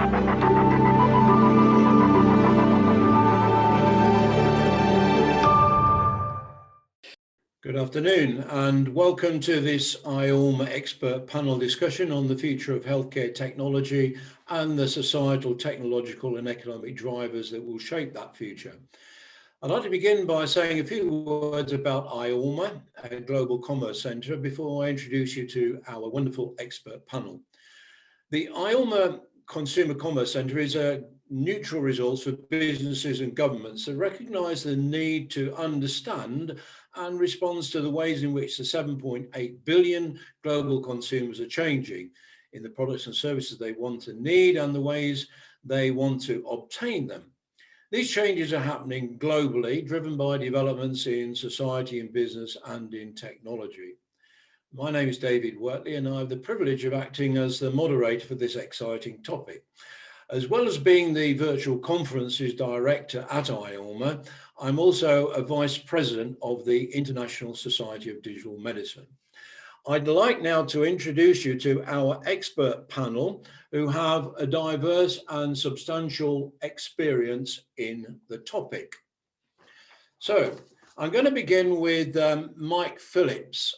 Good afternoon and welcome to this IORMA expert panel discussion on the future of healthcare technology and the societal, technological and economic drivers that will shape that future. I'd like to begin by saying a few words about IORMA, a global commerce centre, before I introduce you to our wonderful expert panel. The IORMA Consumer Commerce Centre is a neutral resource for businesses and governments that recognise the need to understand and responds to the ways in which the 7.8 billion global consumers are changing in the products and services they want and need and the ways they want to obtain them. These changes are happening globally, driven by developments in society and business and in technology. My name is David Wortley and I have the privilege of acting as the moderator for this exciting topic. As well as being the virtual conferences director at IORMA, I'm also a vice president of the International Society of Digital Medicine. I'd like now to introduce you to our expert panel who have a diverse and substantial experience in the topic. So I'm going to begin with Mike Phillips.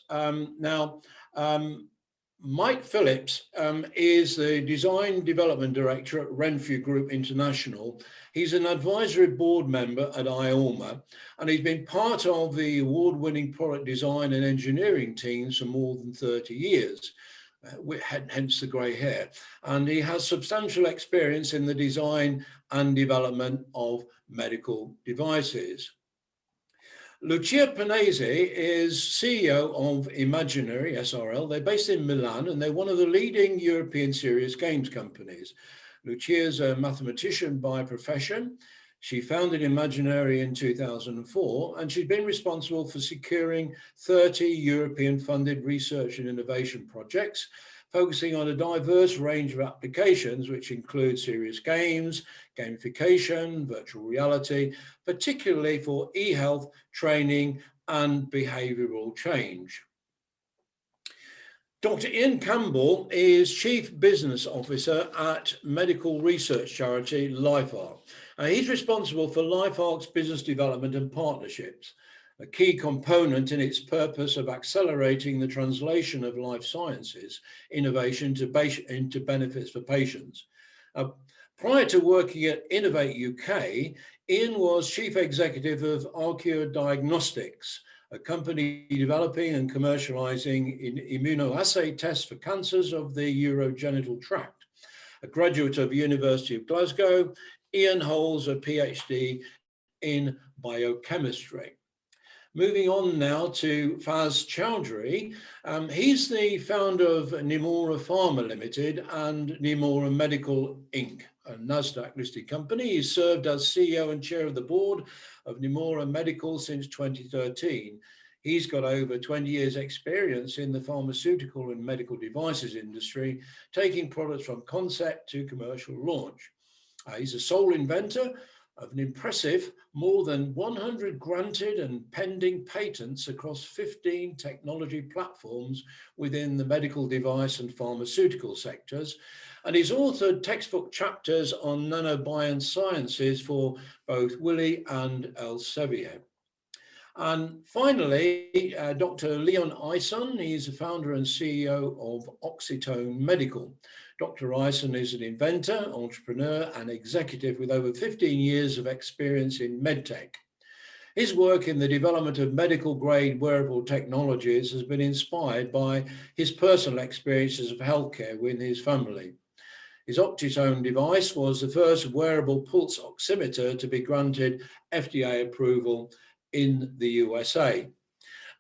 Mike Phillips is the Design Development Director at Renfrew Group International. He's an advisory board member at IORMA, and he's been part of the award-winning product design and engineering teams for more than 30 years, hence the grey hair. And he has substantial experience in the design and development of medical devices. Lucia Panese is CEO of Imaginary SRL. They're based in Milan and they're one of the leading European serious games companies. Lucia is a mathematician by profession. She founded Imaginary in 2004 and she's been responsible for securing 30 European funded research and innovation projects, focusing on a diverse range of applications, which include serious games, gamification, virtual reality, particularly for e-health, training, and behavioral change. Dr. Ian Campbell is Chief Business Officer at medical research charity LifeArc. He's responsible for LifeArc's business development and partnerships, a key component in its purpose of accelerating the translation of life sciences innovation into benefits for patients. Prior to working at Innovate UK, Ian was Chief Executive of Diagnostics, a company developing and commercializing immunoassay tests for cancers of the urogenital tract. A graduate of University of Glasgow, Ian holds a PhD in biochemistry. Moving on now to Faz Chowdhury. He's the founder of Nimora Pharma Limited and Nimora Medical Inc., a NASDAQ listed company. He's served as CEO and chair of the board of Nimora Medical since 2013. He's got over 20 years experience in the pharmaceutical and medical devices industry, taking products from concept to commercial launch. He's a sole inventor of an impressive more than 100 granted and pending patents across 15 technology platforms within the medical device and pharmaceutical sectors. And he's authored textbook chapters on nanobiosciences for both Wiley and Elsevier. And finally, Dr. Leon Eison, he's the founder and CEO of Oxytone Medical. Dr. Eison is an inventor, entrepreneur, and executive with over 15 years of experience in medtech. His work in the development of medical-grade wearable technologies has been inspired by his personal experiences of healthcare with his family. His Oxytone device was the first wearable pulse oximeter to be granted FDA approval in the USA.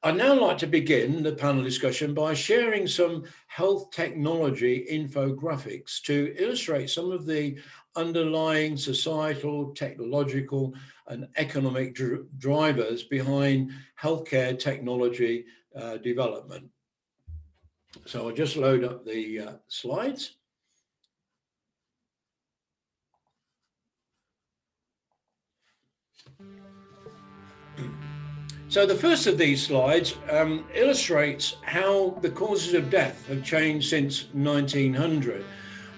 I'd now like to begin the panel discussion by sharing some health technology infographics to illustrate some of the underlying societal, technological, and economic drivers behind healthcare technology development. So I'll just load up the slides. So the first of these slides illustrates how the causes of death have changed since 1900.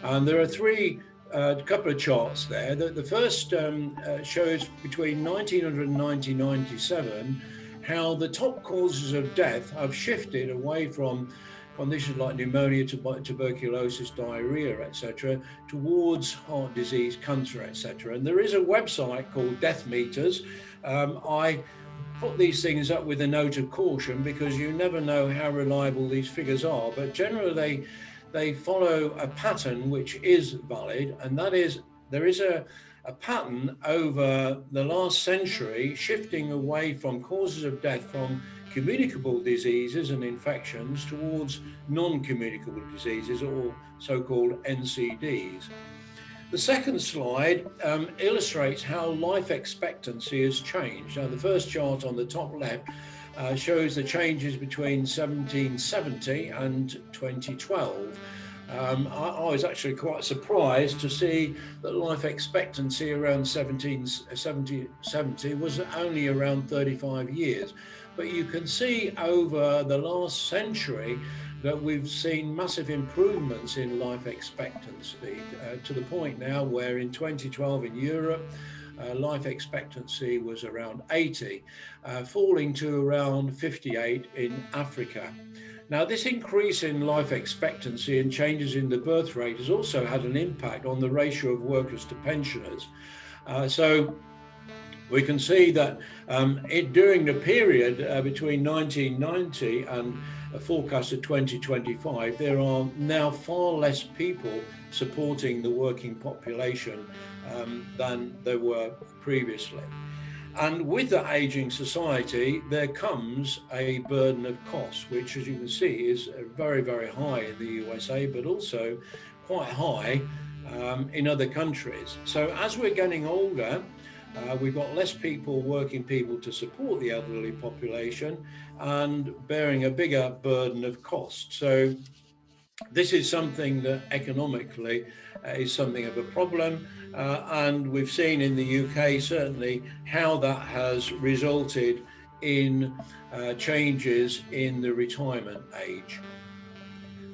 And there are three a couple of charts there. The first shows between 1900 and 1997 how the top causes of death have shifted away from conditions like pneumonia, tuberculosis, diarrhea, etc., towards heart disease, cancer, etc. And there is a website called Death Meters. I put these things up with a note of caution because you never know how reliable these figures are, but generally they follow a pattern which is valid, and that is there is a pattern over the last century shifting away from causes of death from communicable diseases and infections towards non-communicable diseases, or so-called NCDs. The second slide illustrates how life expectancy has changed. Now, the first chart on the top left shows the changes between 1770 and 2012. I was actually quite surprised to see that life expectancy around 1770 was only around 35 years. But you can see over the last century that we've seen massive improvements in life expectancy to the point now where in 2012 in Europe, life expectancy was around 80, falling to around 58 in Africa. Now, this increase in life expectancy and changes in the birth rate has also had an impact on the ratio of workers to pensioners. So we can see that during the period between 1990 and a forecast of 2025, there are now far less people supporting the working population than there were previously. And with the aging society, there comes a burden of costs, which, as you can see, is very, very high in the USA, but also quite high in other countries. So as we're getting older, we've got less working people to support the elderly population and bearing a bigger burden of cost. So this is something that economically is something of a problem. And we've seen in the UK, certainly, how that has resulted in changes in the retirement age.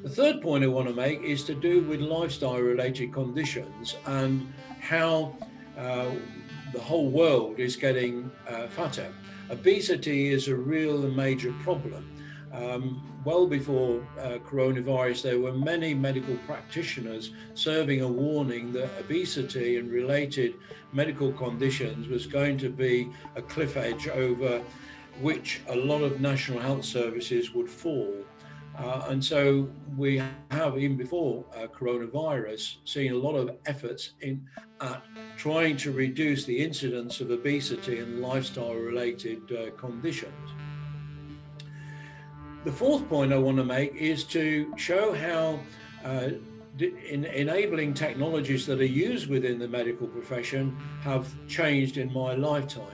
The third point I want to make is to do with lifestyle-related conditions and how the whole world is getting fatter. Obesity is a real and major problem. Well before coronavirus, there were many medical practitioners serving a warning that obesity and related medical conditions was going to be a cliff edge over which a lot of national health services would fall. And so we have, even before coronavirus, seen a lot of efforts at trying to reduce the incidence of obesity and lifestyle-related conditions. The fourth point I want to make is to show how enabling technologies that are used within the medical profession have changed in my lifetime.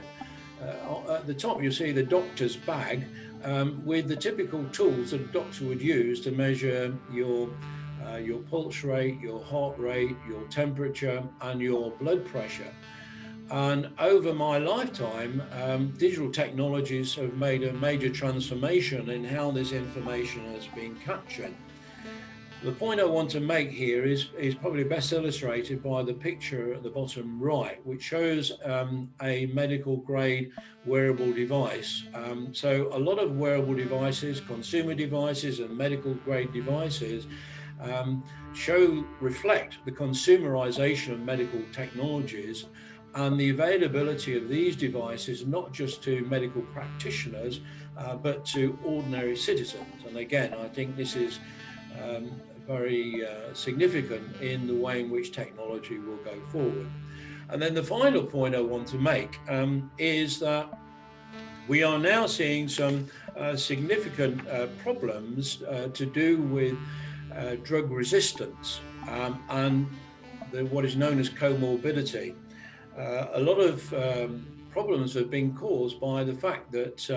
At the top, you'll see the doctor's bag with the typical tools that a doctor would use to measure your pulse rate, your heart rate, your temperature, and your blood pressure. And over my lifetime, digital technologies have made a major transformation in how this information has been captured. The point I want to make here is probably best illustrated by the picture at the bottom right, which shows a medical grade wearable device. So a lot of wearable devices, consumer devices and medical grade devices reflect the consumerization of medical technologies and the availability of these devices, not just to medical practitioners, but to ordinary citizens. And again, I think this is very significant in the way in which technology will go forward. And then the final point I want to make is that we are now seeing some significant problems to do with drug resistance and what is known as comorbidity. A lot of problems have been caused by the fact that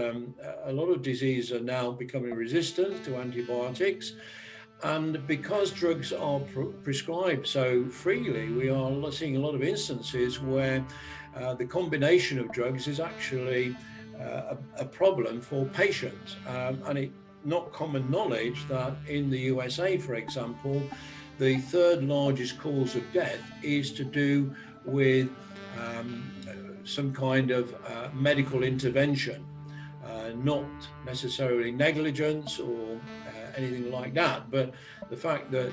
a lot of diseases are now becoming resistant to antibiotics. And because drugs are prescribed so freely, we are seeing a lot of instances where the combination of drugs is actually a problem for patients. And it's not common knowledge that in the USA, for example, the third largest cause of death is to do with some kind of medical intervention, not necessarily negligence or anything like that, but the fact that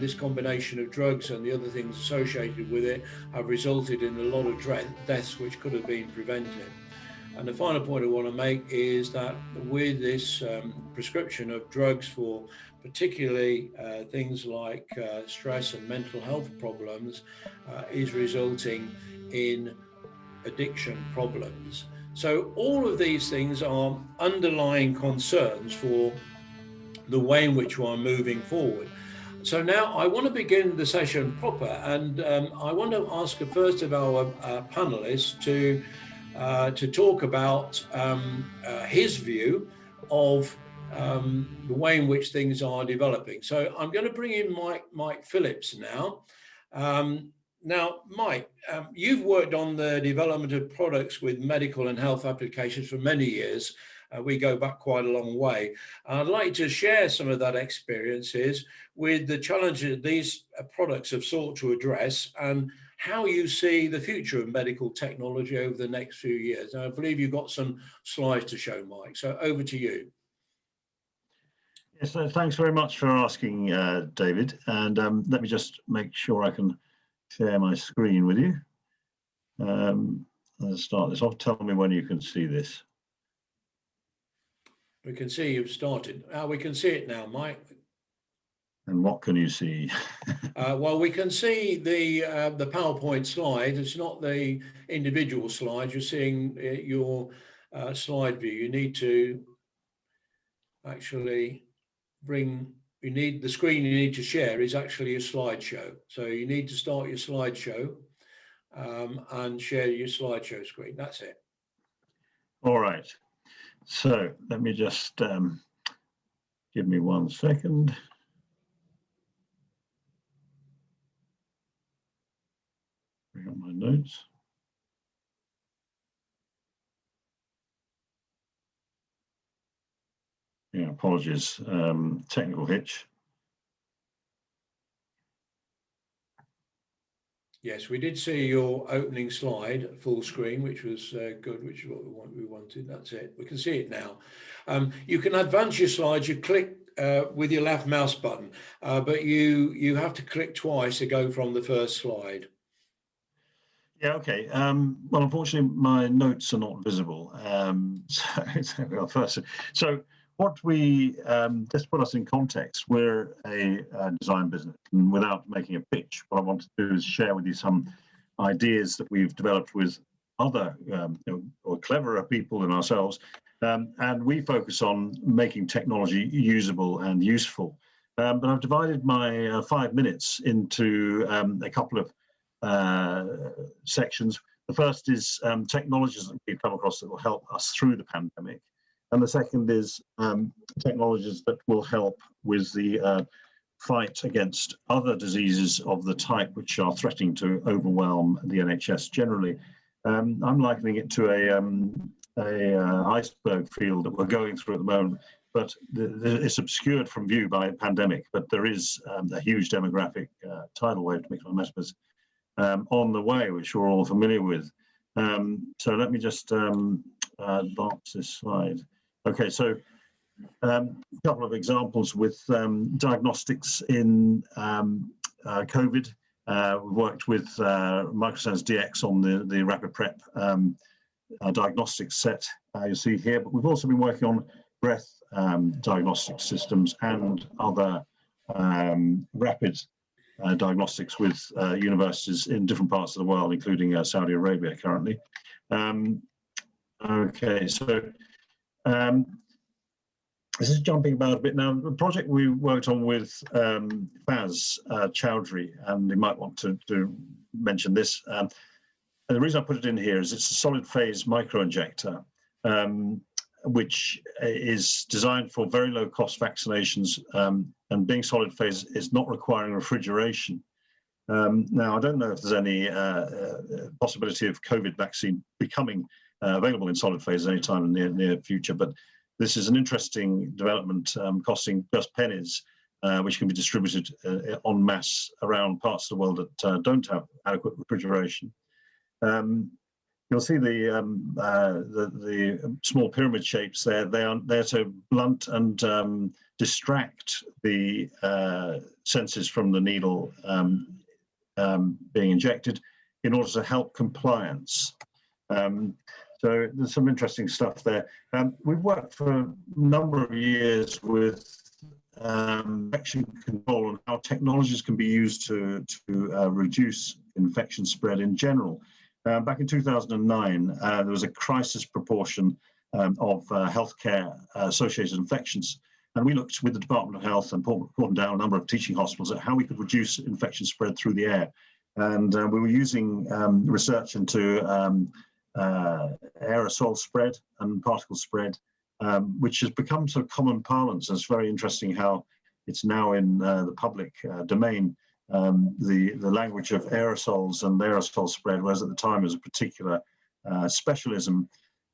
this combination of drugs and the other things associated with it have resulted in a lot of deaths which could have been prevented. And the final point I want to make is that with this prescription of drugs for particularly things like stress and mental health problems is resulting in addiction problems. So all of these things are underlying concerns for the way in which we're moving forward. So now I want to begin the session proper, and I want to ask the first of our panelists to talk about his view of the way in which things are developing. So I'm going to bring in Mike Phillips now. Now, Mike, you've worked on the development of products with medical and health applications for many years. We go back quite a long way. I'd like to share some of that experiences with the challenges these products have sought to address and how you see the future of medical technology over the next few years. And I believe you've got some slides to show, Mike. So over to you. Yes, thanks very much for asking, David. And let me just make sure I can share my screen with you. Let's start this off. Tell me when you can see this. We can see you've started. We can see it now, Mike. And what can you see? Well, we can see the PowerPoint slide. It's not the individual slides. You're seeing your slide view. You need to actually the screen you need to share is actually a slideshow. So you need to start your slideshow and share your slideshow screen. That's it. All right. So let me just give me 1 second. Bring up my notes. Yeah, apologies, technical hitch. Yes, we did see your opening slide full screen, which was good, which is what we wanted. That's it. We can see it now. You can advance your slides. You click with your left mouse button, but you have to click twice to go from the first slide. Yeah, okay. Well, unfortunately, my notes are not visible. So what we, just to put us in context, we're a design business, and without making a pitch, what I want to do is share with you some ideas that we've developed with other or cleverer people than ourselves, and we focus on making technology usable and useful. But I've divided my 5 minutes into a couple of sections. The first is technologies that we've come across that will help us through the pandemic. And the second is technologies that will help with the fight against other diseases of the type which are threatening to overwhelm the NHS generally. I'm likening it to a iceberg field that we're going through at the moment, but it's obscured from view by a pandemic, but there is a huge demographic tidal wave, to mix my metaphors, on the way, which we're all familiar with. So let me just advance this slide. Okay, so a couple of examples with diagnostics in COVID. We've worked with Microsense DX on the rapid prep diagnostics set you see here, but we've also been working on breath diagnostic systems and other rapid diagnostics with universities in different parts of the world, including Saudi Arabia currently. Okay, so this is jumping about a bit now. The project we worked on with Faz Chowdhury, and you might want to mention this. And the reason I put it in here is it's a solid phase microinjector, which is designed for very low cost vaccinations, and being solid phase is not requiring refrigeration. Now, I don't know if there's any possibility of COVID vaccine becoming available in solid phase anytime in the near future, but this is an interesting development, costing just pennies, which can be distributed en masse around parts of the world that don't have adequate refrigeration. You'll see the small pyramid shapes there. They are there to blunt and distract the senses from the needle being injected in order to help compliance. So there's some interesting stuff there. We've worked for a number of years with infection control and how technologies can be used to reduce infection spread in general. Back in 2009, there was a crisis proportion of healthcare associated infections. And we looked with the Department of Health and brought down a number of teaching hospitals at how we could reduce infection spread through the air. And we were using research into aerosol spread and particle spread, which has become sort of common parlance. And it's very interesting how it's now in the public domain, the language of aerosols and aerosol spread, whereas at the time it was a particular specialism.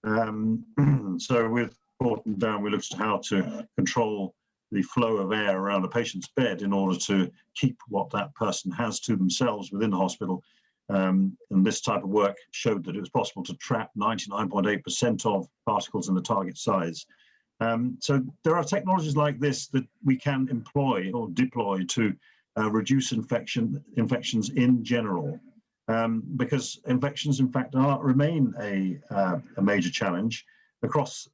So with brought them down, we looked at how to control the flow of air around a patient's bed in order to keep what that person has to themselves within the hospital. And this type of work showed that it was possible to trap 99.8% of particles in the target size. So there are technologies like this that we can employ or deploy to reduce infections in general, because infections, in fact, remain a major challenge across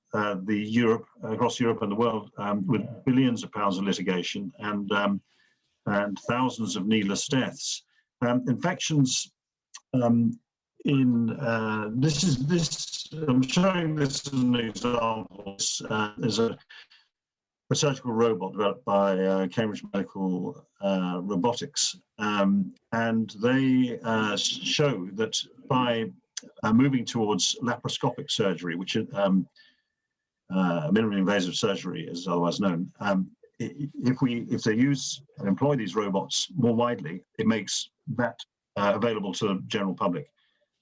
Europe and the world, with billions of pounds of litigation and thousands of needless deaths. Infections I'm showing this as an example. Is a surgical robot developed by Cambridge Medical Robotics, and they show that by moving towards laparoscopic surgery, which is minimally invasive surgery, as otherwise known, if they use and employ these robots more widely, it makes that available to the general public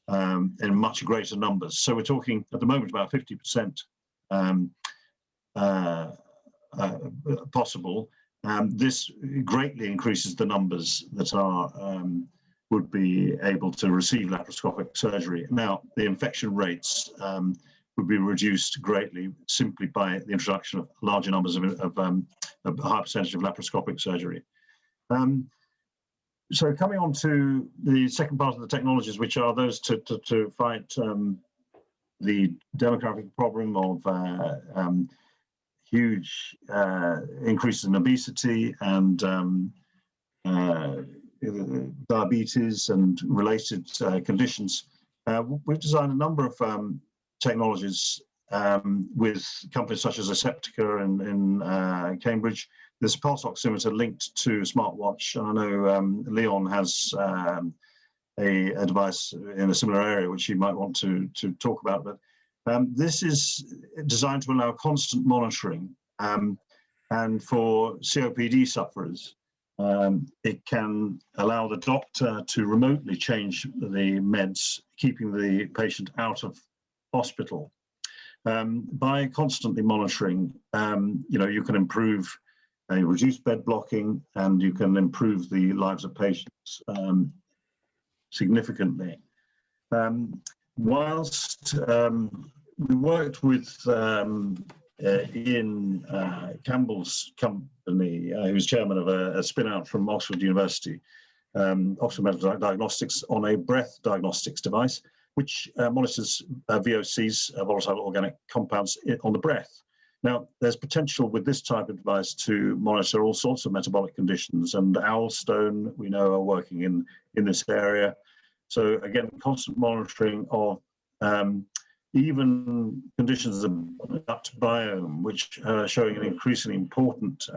in much greater numbers. So we're talking at the moment about 50% possible. This greatly increases the numbers that are would be able to receive laparoscopic surgery. Now, the infection rates would be reduced greatly simply by the introduction of larger numbers of a high percentage of laparoscopic surgery. So coming on to the second part of the technologies, which are those to fight the demographic problem of huge increases in obesity and diabetes and related conditions. We've designed a number of technologies with companies such as Aseptica in Cambridge. There's a pulse oximeter linked to a smartwatch, and I know Leon has a device in a similar area which you might want to talk about. But this is designed to allow constant monitoring, and for COPD sufferers, it can allow the doctor to remotely change the meds, keeping the patient out of hospital. By constantly monitoring, you can improve, reduce bed blocking, and you can improve the lives of patients significantly. Whilst we worked with Ian Campbell's company, who's chairman of a spin-out from Oxford University, Oxford Medical Diagnostics, on a breath diagnostics device, which monitors VOCs, volatile organic compounds, on the breath. Now, there's potential with this type of device to monitor all sorts of metabolic conditions, and Owlstone, we know, are working in this area. So again, constant monitoring of even conditions of gut biome, which are showing an increasingly important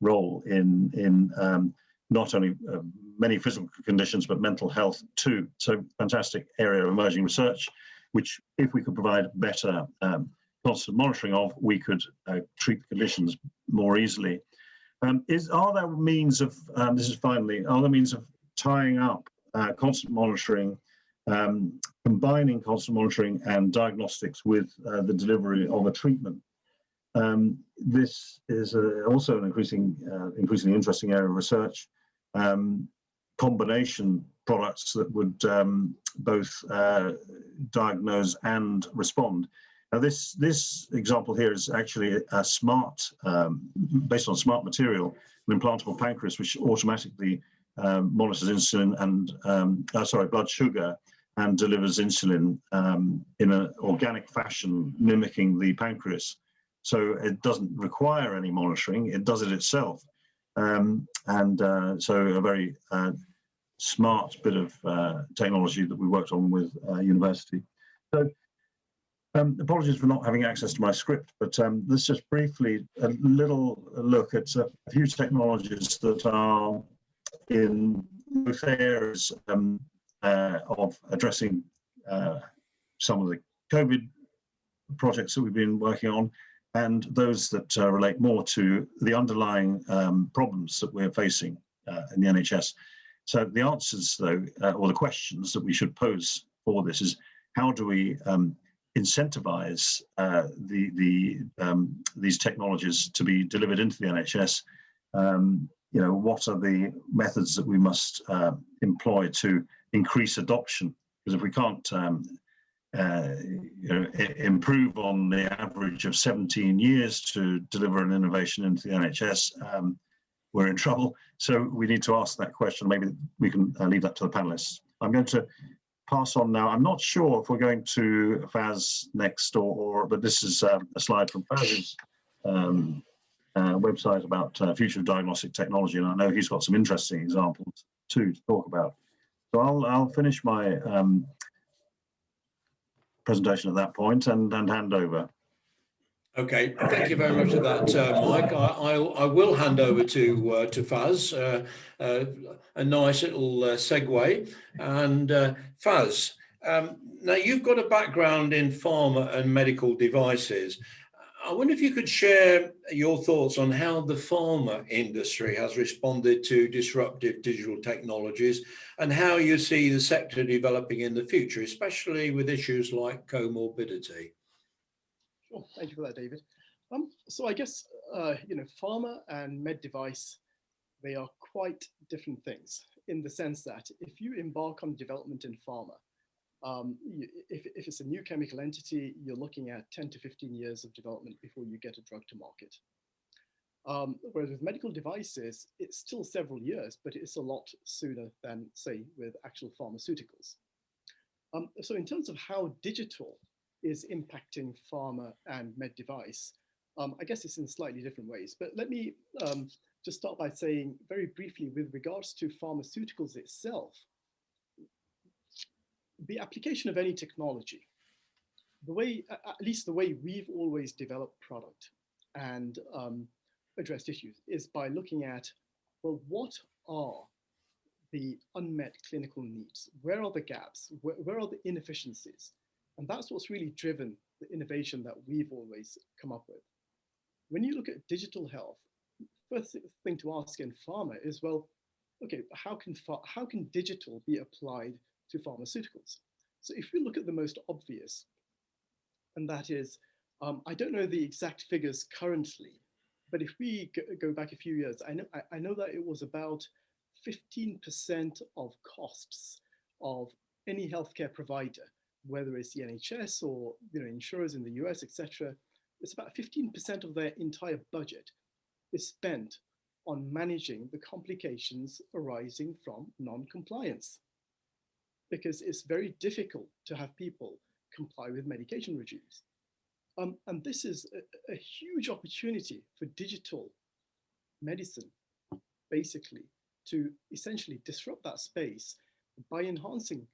role in not only many physical conditions, but mental health too. So fantastic area of emerging research, which if we could provide better constant monitoring of, we could treat the conditions more easily. Are there means of, this is finally, are there means of tying up constant monitoring, combining constant monitoring and diagnostics with the delivery of a treatment? This is also an increasingly interesting area of research. Combination products that would both diagnose and respond. Now, this example here is actually a smart, based on smart material, an implantable pancreas, which automatically monitors insulin and blood sugar, and delivers insulin in an organic fashion, mimicking the pancreas. So it doesn't require any monitoring; it does it itself. So a very smart bit of technology that we worked on with university. So apologies for not having access to my script, but let's just briefly a little look at a few technologies that are in both areas of addressing some of the COVID projects that we've been working on, and those that relate more to the underlying problems that we're facing in the NHS. So the answers, though, or the questions that we should pose for this is, how do we incentivize these technologies to be delivered into the NHS? What are the methods that we must employ to increase adoption? Because if we can't improve on the average of 17 years to deliver an innovation into the NHS, we're in trouble. So we need to ask that question. Maybe we can leave that to the panelists. I'm going to pass on now. I'm not sure if we're going to Faz next, but this is a slide from Faz's website about future of diagnostic technology, and I know he's got some interesting examples too to talk about. So I'll finish my presentation at that point and hand over. Okay, thank you very much for that, Mike. I will hand over to Faz, a nice little segue. And Faz, now you've got a background in pharma and medical devices. I wonder if you could share your thoughts on how the pharma industry has responded to disruptive digital technologies and how you see the sector developing in the future, especially with issues like comorbidity. Sure, thank you for that, David. So I guess, pharma and med device, they are quite different things in the sense that if you embark on development in pharma, if it's a new chemical entity, you're looking at 10 to 15 years of development before you get a drug to market. Whereas with medical devices, it's still several years, but it's a lot sooner than, say, with actual pharmaceuticals. So in terms of how digital is impacting pharma and med device, I guess it's in slightly different ways. But let me just start by saying very briefly, with regards to pharmaceuticals itself, the application of any technology, the way, at least the way we've always developed product and addressed issues, is by looking at, well, what are the unmet clinical needs? Where are the gaps? Where are the inefficiencies? And that's what's really driven the innovation that we've always come up with. When you look at digital health, first thing to ask in pharma is, well, okay, how can digital be applied to pharmaceuticals? So if we look at the most obvious, and that is, I don't know the exact figures currently, but if we go back a few years, I know that it was about 15% of costs of any healthcare provider, whether it's the NHS or insurers in the US, etc. It's about 15% of their entire budget is spent on managing the complications arising from non-compliance, because it's very difficult to have people comply with medication regimes. And this is a huge opportunity for digital medicine, basically, to essentially disrupt that space by enhancing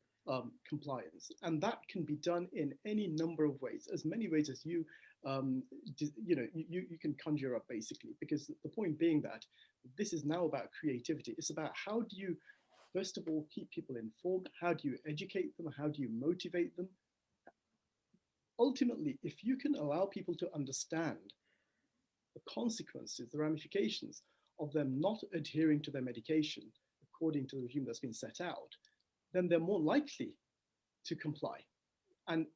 compliance. And that can be done in any number of ways, as many ways as you can conjure up, basically, because the point being that this is now about creativity. It's about how do you, first of all, keep people informed? How do you educate them? How do you motivate them? Ultimately, if you can allow people to understand the consequences, the ramifications of them not adhering to their medication according to the regime that's been set out, then they're more likely to comply. And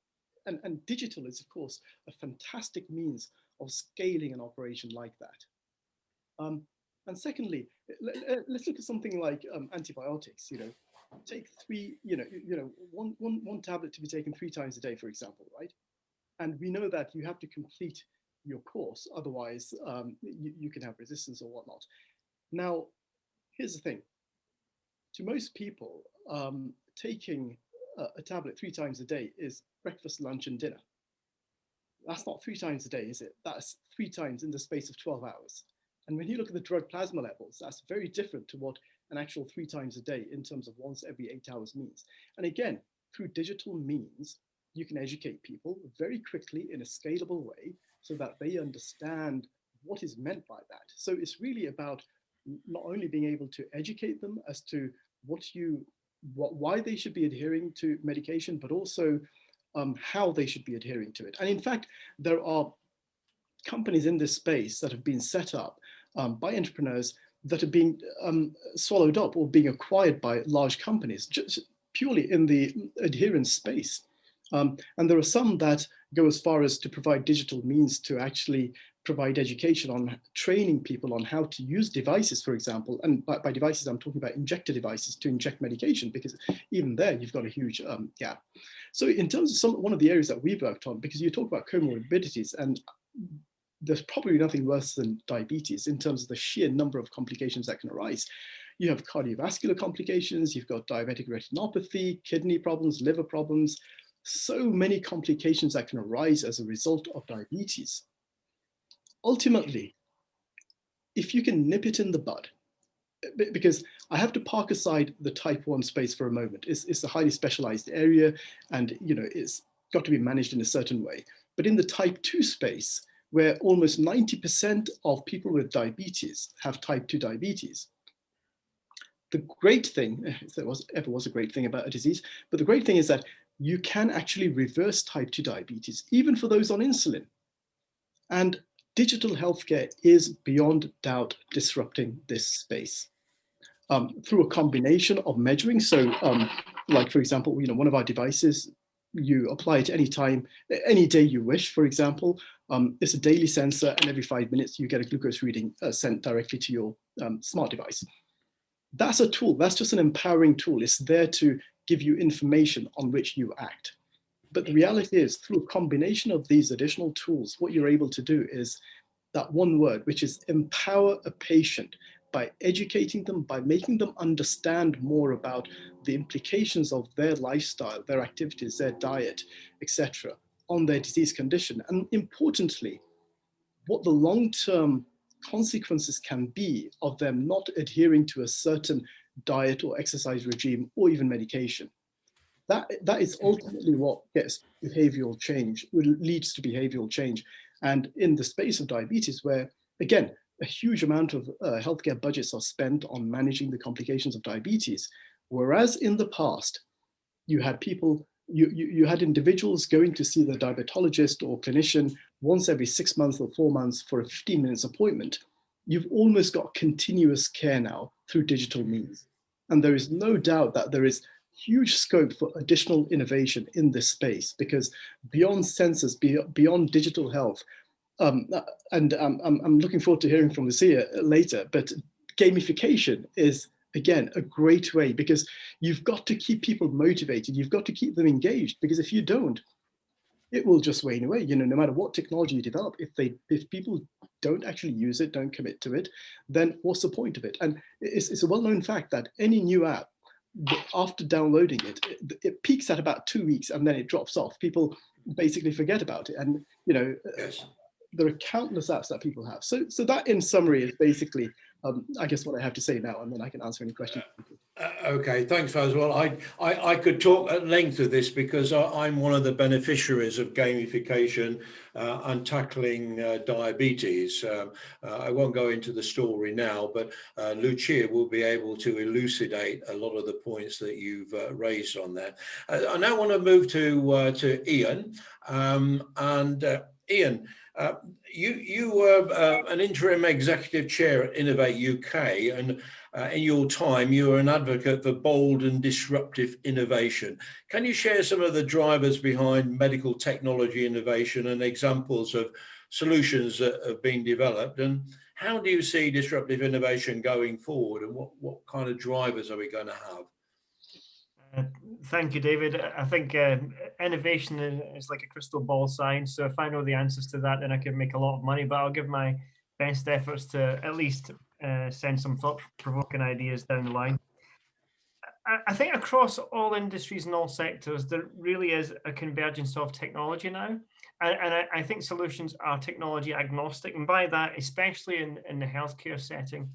digital is, of course, a fantastic means of scaling an operation like that. And secondly, let's look at something like antibiotics. Take one tablet to be taken 3 times a day, for example, right? And we know that you have to complete your course, otherwise you can have resistance or whatnot. Now, here's the thing. To most people, taking a tablet 3 times a day is breakfast, lunch, and dinner. That's not 3 times a day, is it? That's 3 times in the space of 12 hours. And when you look at the drug plasma levels, that's very different to what an actual 3 times a day in terms of once every 8 hours means. And again, through digital means, you can educate people very quickly in a scalable way so that they understand what is meant by that. So it's really about not only being able to educate them as to why they should be adhering to medication, but also how they should be adhering to it. And in fact, there are companies in this space that have been set up by entrepreneurs that are being swallowed up or being acquired by large companies, just purely in the adherence space. And there are some that go as far as to provide digital means to actually provide education on training people on how to use devices, for example. And by devices, I'm talking about injector devices to inject medication, because even there, you've got a huge gap. So in terms of one of the areas that we've worked on, because you talk about comorbidities, and there's probably nothing worse than diabetes in terms of the sheer number of complications that can arise. You have cardiovascular complications, you've got diabetic retinopathy, kidney problems, liver problems, so many complications that can arise as a result of diabetes. Ultimately, if you can nip it in the bud, because I have to park aside the type 1 space for a moment. It's a highly specialized area, and it's got to be managed in a certain way. But in the type 2 space, where almost 90% of people with diabetes have type 2 diabetes, the great thing, if there ever was a great thing about a disease, but the great thing is that you can actually reverse type 2 diabetes, even for those on insulin. And digital healthcare is beyond doubt disrupting this space through a combination of measuring. So like, for example, one of our devices, you apply it any time, any day you wish, for example. It's a daily sensor, and every 5 minutes you get a glucose reading sent directly to your smart device. That's a tool. That's just an empowering tool. It's there to give you information on which you act. But the reality is, through a combination of these additional tools, what you're able to do is that one word, which is empower a patient by educating them, by making them understand more about the implications of their lifestyle, their activities, their diet, etc., on their disease condition. And importantly, what the long-term consequences can be of them not adhering to a certain diet or exercise regime or even medication. That is ultimately what gets behavioral change, leads to behavioral change. And in the space of diabetes, where, again, a huge amount of healthcare budgets are spent on managing the complications of diabetes, whereas in the past, you had people, you had individuals going to see the diabetologist or clinician once every 6 months or 4 months for a 15-minute appointment. You've almost got continuous care now through digital means. And there is no doubt that there is huge scope for additional innovation in this space, because beyond sensors, beyond digital health, and I'm looking forward to hearing from Lucia later, but gamification is, again, a great way, because you've got to keep people motivated. You've got to keep them engaged, because if you don't, it will just wane away. No matter what technology you develop, if people don't actually use it, don't commit to it, then what's the point of it? And it's a well-known fact that any new app, after downloading it peaks at about 2 weeks and then it drops off. People basically forget about it. And, yes, there are countless apps that people have. So that, in summary, is basically, I guess, what I have to say now, and then I can answer any questions. Okay, thanks, Faz. Well, I could talk at length of this, because I'm one of the beneficiaries of gamification and tackling diabetes. I won't go into the story now, but Lucia will be able to elucidate a lot of the points that you've raised on that. I now want to move to Ian. Ian, you were an interim executive chair at Innovate UK, and in your time, you were an advocate for bold and disruptive innovation. Can you share some of the drivers behind medical technology innovation and examples of solutions that have been developed. And how do you see disruptive innovation going forward, and what kind of drivers are we going to have? Thank you, David. I think innovation is like a crystal ball science. So if I know the answers to that, then I could make a lot of money, but I'll give my best efforts to at least send some thought-provoking ideas down the line. I think across all industries and all sectors, there really is a convergence of technology now. And I think solutions are technology agnostic. And by that, especially in the healthcare setting,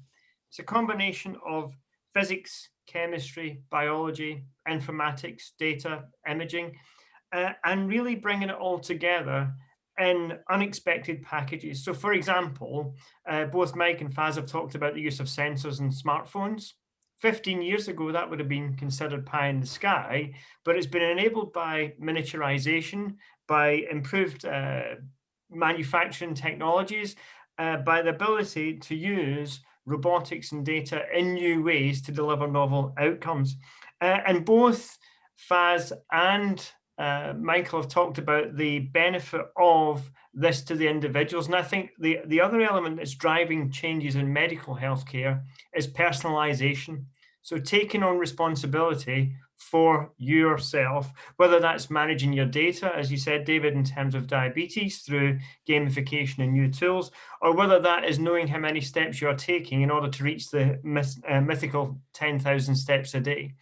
it's a combination of physics, chemistry, biology, informatics, data, imaging, and really bringing it all together in unexpected packages. So for example, both Mike and Faz have talked about the use of sensors in smartphones. 15 years ago, that would have been considered pie in the sky, but it's been enabled by miniaturization, by improved manufacturing technologies, by the ability to use robotics and data in new ways to deliver novel outcomes. And both Faz and Michael have talked about the benefit of this to the individuals. And I think the other element that's driving changes in medical healthcare is personalization. So taking on responsibility for yourself, whether that's managing your data, as you said, David, in terms of diabetes through gamification and new tools, or whether that is knowing how many steps you are taking in order to reach the mythical 10,000 steps a day.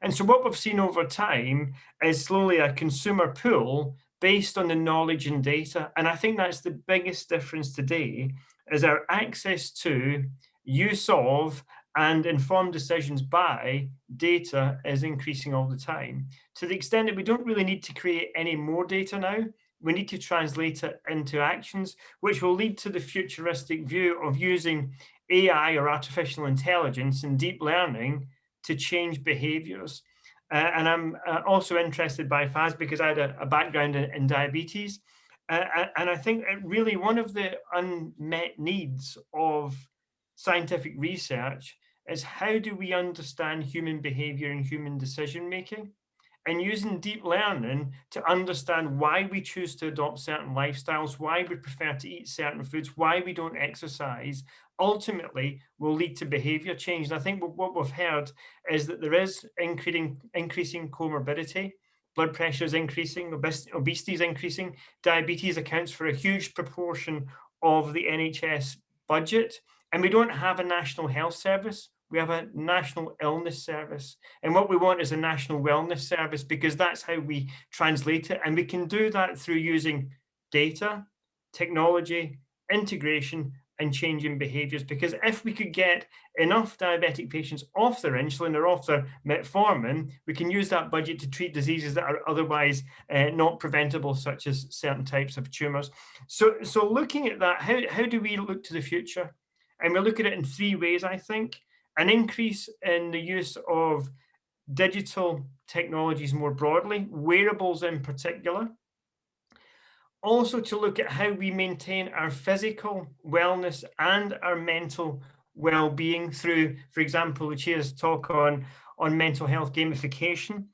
And so what we've seen over time is slowly a consumer pool based on the knowledge and data. And I think that's the biggest difference today, is our access to, use of, and informed decisions by data is increasing all the time, to the extent that we don't really need to create any more data now. We need to translate it into actions, which will lead to the futuristic view of using AI or artificial intelligence and deep learning to change behaviors. And I'm also interested by Faz because I had a background in diabetes. And I think really one of the unmet needs of scientific research is how do we understand human behavior and human decision making, and using deep learning to understand why we choose to adopt certain lifestyles, why we prefer to eat certain foods, why we don't exercise, ultimately will lead to behavior change. And I think what we've heard is that there is increasing comorbidity. Blood pressure is increasing, obesity is increasing, diabetes accounts for a huge proportion of the NHS budget. And we don't have a national health service. We have a national illness service. And what we want is a national wellness service, because that's how we translate it. And we can do that through using data, technology, integration, and changing behaviors. Because if we could get enough diabetic patients off their insulin or off their metformin, we can use that budget to treat diseases that are otherwise not preventable, such as certain types of tumors. So looking at that, how do we look to the future? And we look at it in three ways, I think. An increase in the use of digital technologies more broadly, wearables in particular. Also to look at how we maintain our physical wellness and our mental well-being through, for example, Lucia's talk on mental health gamification.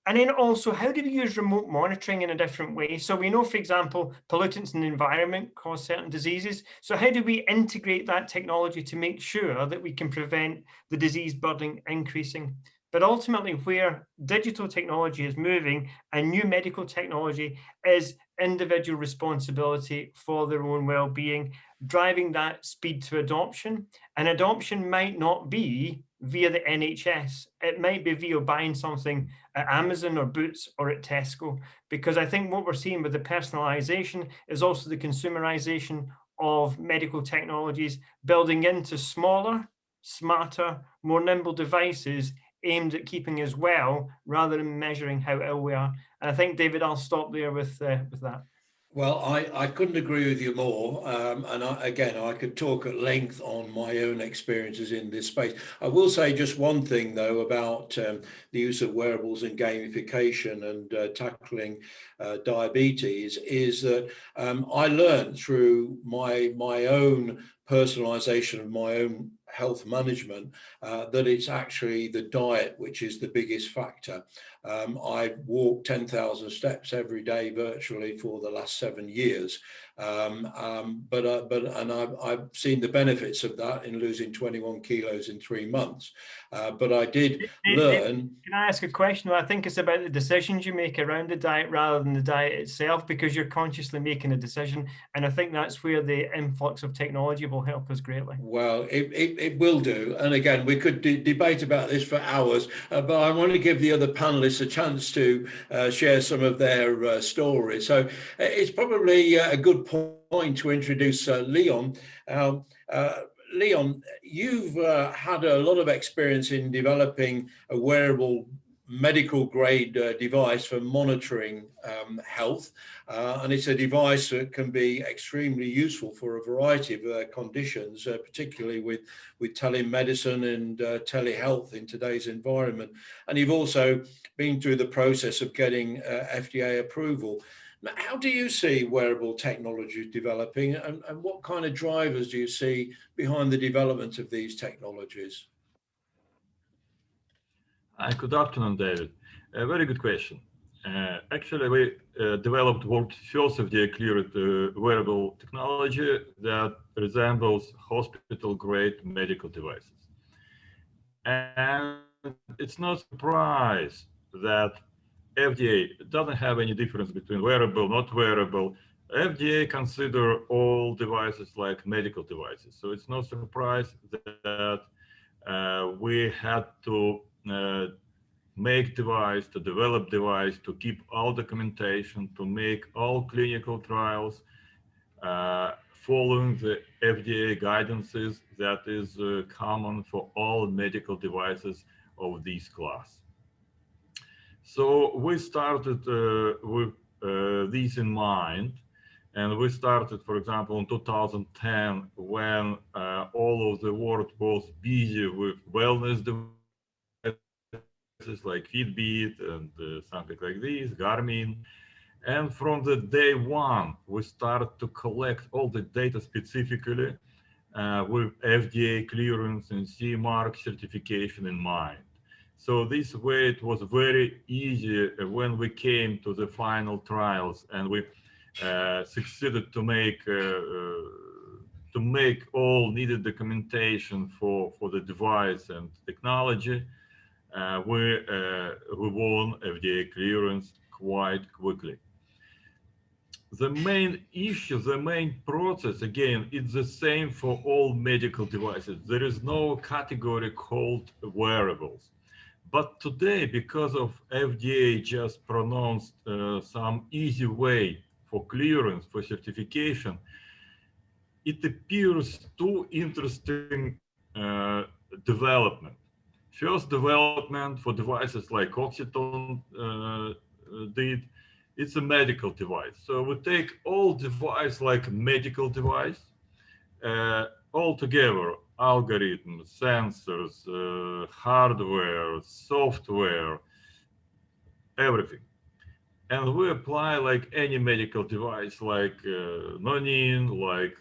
And then also, how do we use remote monitoring in a different way? So we know, for example, pollutants in the environment cause certain diseases. So how do we integrate that technology to make sure that we can prevent the disease burden increasing? But ultimately, where digital technology is moving and new medical technology is individual responsibility for their own well-being, driving that speed to adoption. And adoption might not be via the NHS. It might be via buying something at Amazon or Boots or at Tesco, because I think what we're seeing with the personalization is also the consumerization of medical technologies building into smaller, smarter, more nimble devices aimed at keeping us well rather than measuring how ill we are. And I think, David, I'll stop there with that. Well, I couldn't agree with you more. And I could talk at length on my own experiences in this space. I will say just one thing, though, about the use of wearables and gamification and tackling diabetes, is that I learned through my own personalization of my own health management, that it's actually the diet which is the biggest factor. I walk 10,000 steps every day virtually for the last 7 years, but I've seen the benefits of that in losing 21 kilos in 3 months. But I did learn. Can I ask a question? I think it's about the decisions you make around the diet rather than the diet itself, because you're consciously making a decision. And I think that's where the influx of technology will help us greatly. Well, it will do. And again, we could debate about this for hours, but I want to give the other panelists a chance to share some of their stories. So it's probably a good point to introduce Leon. Leon, you've had a lot of experience in developing a wearable medical grade device for monitoring health, and it's a device that can be extremely useful for a variety of conditions, particularly with telemedicine and telehealth in today's environment. And you've also been through the process of getting FDA approval. Now, how do you see wearable technology developing, and what kind of drivers do you see behind the development of these technologies? Hi, good afternoon, David. A very good question. Actually, we developed world first FDA-cleared wearable technology that resembles hospital-grade medical devices. And it's no surprise that FDA doesn't have any difference between wearable, not wearable. FDA consider all devices like medical devices. So it's no surprise that we had to make device, to develop device, to keep all documentation, to make all clinical trials following the FDA guidances that is common for all medical devices of this class. So we started with this in mind, and we started, for example, in 2010 when all of the world was busy with wellness devices like Fitbit and something like this, Garmin. And from the day one, we started to collect all the data specifically with FDA clearance and CE mark certification in mind. So this way it was very easy when we came to the final trials, and we succeeded to make all needed documentation for the device and technology. We won FDA clearance quite quickly. The main issue, the main process, again, it's the same for all medical devices. There is no category called wearables. But today, because of FDA just pronounced some easy way for clearance, for certification, it appears two interesting development. First development for devices like Oxytone did, it's a medical device. So we take all device like medical device, all together, algorithms, sensors, hardware, software, everything. And we apply like any medical device, like Nonin, like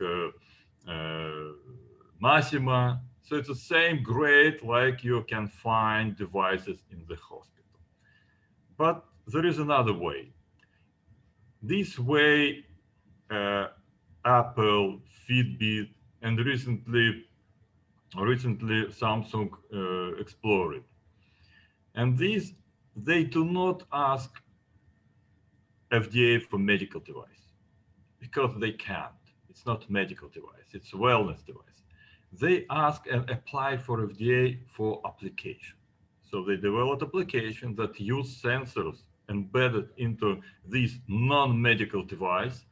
Massima. So it's the same grade like you can find devices in the hospital. But there is another way. This way, Apple, Fitbit, and recently Samsung explored it. And these, they do not ask FDA for medical device because they can't. It's not medical device, it's wellness device. They ask and apply for FDA for application. So they develop application that use sensors embedded into this non-medical device,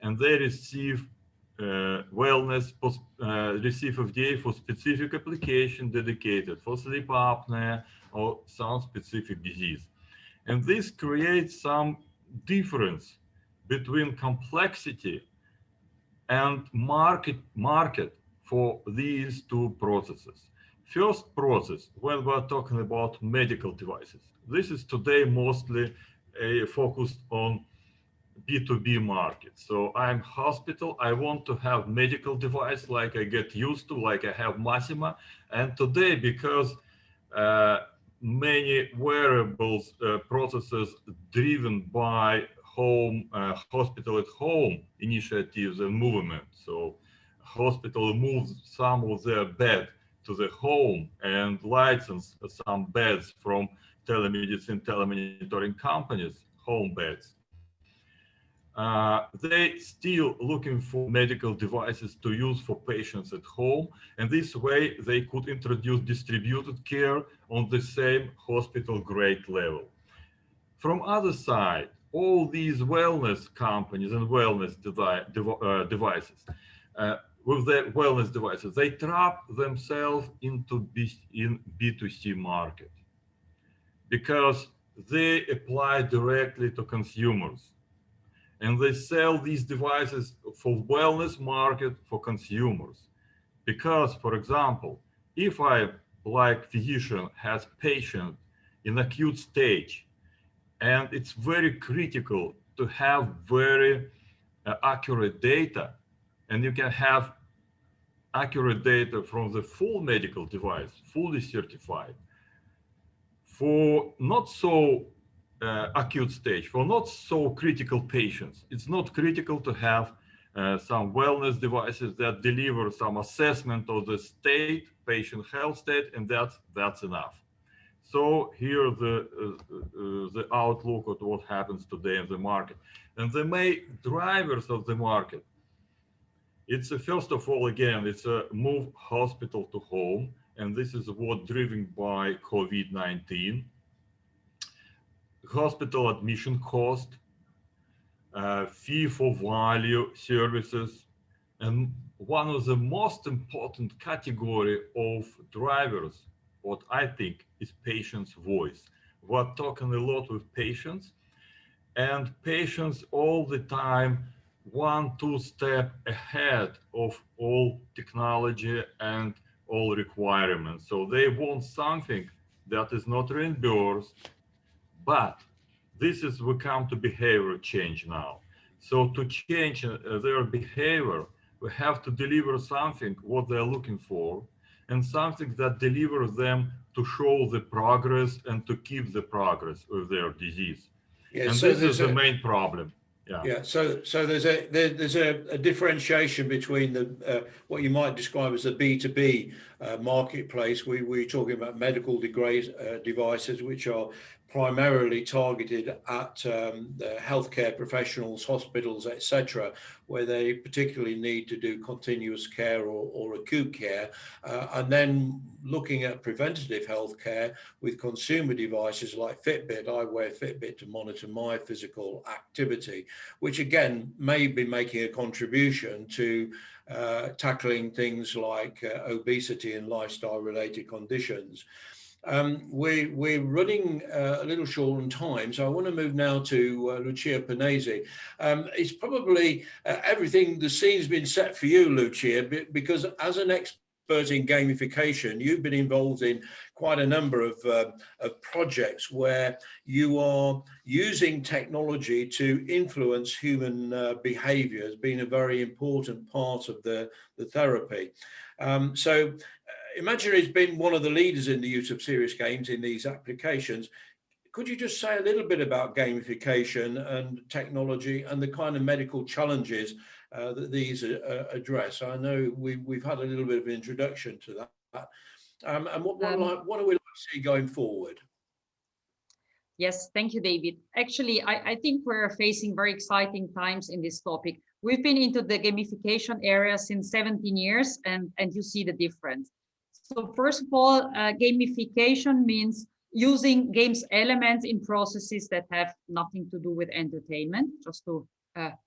and they receive receive FDA for specific application dedicated for sleep apnea or some specific disease. And this creates some difference between complexity and market for these two processes. First process, when we're talking about medical devices, this is today mostly focused on B2B market. So I'm hospital, I want to have medical device like I get used to, like I have Massima. And today, because many wearables processes driven by home, hospital at home initiatives and movement. So hospital moves some of their bed to the home and license some beds from telemedicine, telemonitoring companies, home beds. They still looking for medical devices to use for patients at home, and this way they could introduce distributed care on the same hospital grade level. From other side, all these wellness companies and wellness devices, with their wellness devices, they trap themselves into B2C market because they apply directly to consumers. And they sell these devices for wellness market for consumers. Because, for example, if I, like physician, has patient in acute stage, and it's very critical to have very accurate data, and you can have accurate data from the full medical device, fully certified, for not so acute stage, for not so critical patients. It's not critical to have some wellness devices that deliver some assessment of the state, patient health state, and that's enough. So here the outlook of what happens today in the market. And the main drivers of the market, it's first of all, again, it's a move hospital to home, and this is what driven by COVID-19. Hospital admission cost, fee for value services, and one of the most important category of drivers, what I think, is patient's voice. We're talking a lot with patients, and patients all the time 1-2 steps ahead of all technology and all requirements. So they want something that is not reimbursed, but this is, we come to behavior change now. So to change their behavior, we have to deliver something what they're looking for, and something that delivers them to show the progress and to keep the progress of their disease. Yeah, and so this is the main problem. Yeah. So there's a differentiation between the what you might describe as the B2B marketplace. We're talking about medical devices, which are primarily targeted at the healthcare professionals, hospitals, etc., where they particularly need to do continuous care or acute care, and then looking at preventative healthcare with consumer devices like Fitbit. I wear Fitbit to monitor my physical activity, which again may be making a contribution to tackling things like obesity and lifestyle related conditions. We're running a little short on time, so I want to move now to Lucia Panesi. It's probably everything, the scene's been set for you, Lucia, because as an expert in gamification, you've been involved in quite a number of projects where you are using technology to influence human behavior as being a very important part of the therapy. So Imaginary has been one of the leaders in the use of serious games in these applications. Could you just say a little bit about gamification and technology and the kind of medical challenges that these address? I know we've had a little bit of an introduction to that. And what are we like to see going forward? Yes, thank you, David. Actually, I think we're facing very exciting times in this topic. We've been into the gamification area since 17 years, and you see the difference. So first of all, gamification means using games elements in processes that have nothing to do with entertainment, just to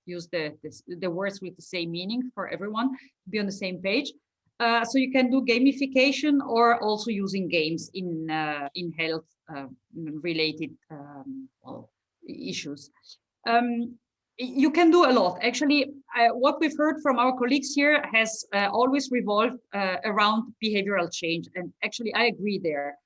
use the words with the same meaning for everyone, to be on the same page. So you can do gamification or also using games in health related issues. You can do a lot. Actually, what we've heard from our colleagues here has always revolved around behavioral change. And actually, I agree there.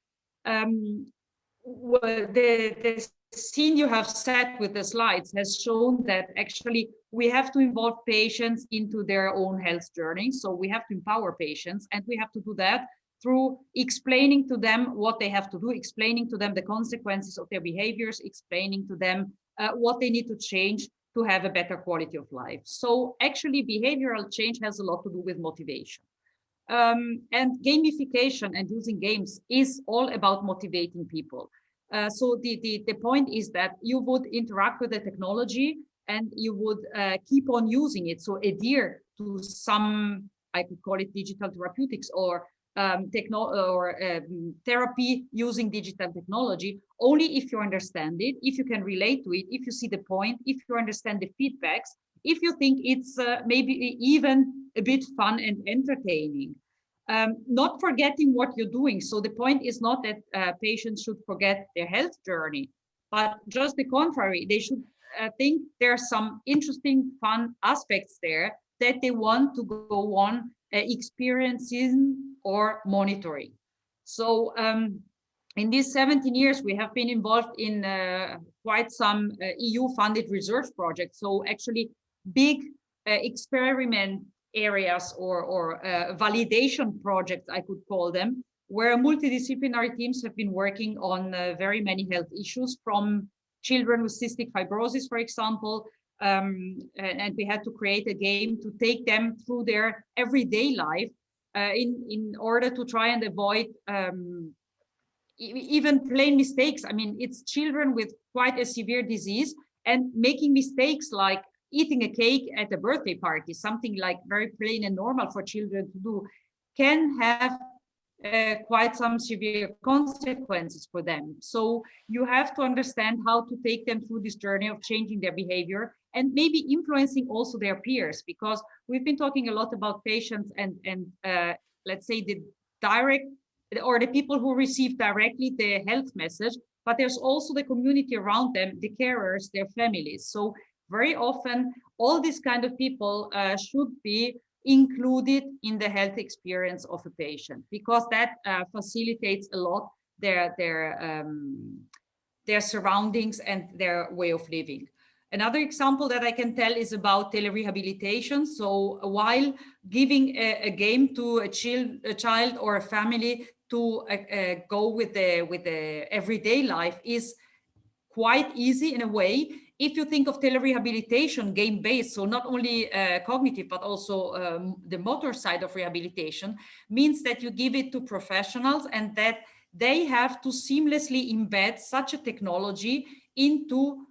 the scene you have set with the slides has shown that actually we have to involve patients into their own health journey. So we have to empower patients, and we have to do that through explaining to them what they have to do, explaining to them the consequences of their behaviors, explaining to them what they need to change to have a better quality of life. So actually behavioral change has a lot to do with motivation. And gamification and using games is all about motivating people. So the point is that you would interact with the technology and you would keep on using it. So adhere to some, I could call it digital therapeutics or therapy using digital technology, only if you understand it, if you can relate to it, if you see the point, if you understand the feedbacks, if you think it's maybe even a bit fun and entertaining. Not forgetting what you're doing. So the point is not that patients should forget their health journey, but just the contrary. They should think there are some interesting, fun aspects there that they want to go on experiencing or monitoring. So in these 17 years, we have been involved in quite some EU-funded research projects. So actually big experiment areas or validation projects, I could call them, where multidisciplinary teams have been working on very many health issues, from children with cystic fibrosis, for example, and we had to create a game to take them through their everyday life in order to try and avoid even plain mistakes. I mean, it's children with quite a severe disease, and making mistakes like eating a cake at a birthday party, something like very plain and normal for children to do, can have quite some severe consequences for them. So you have to understand how to take them through this journey of changing their behavior and maybe influencing also their peers, because we've been talking a lot about patients and let's say the direct or the people who receive directly the health message, but there's also the community around them, the carers, their families. So very often all these kind of people should be included in the health experience of a patient, because that facilitates a lot their surroundings and their way of living. Another example that I can tell is about Tailor Rehabilitation. So while giving a game to a child or a family to go with the everyday life is quite easy in a way. If you think of Tailor Rehabilitation game-based, so not only cognitive, but also the motor side of rehabilitation, means that you give it to professionals and that they have to seamlessly embed such a technology into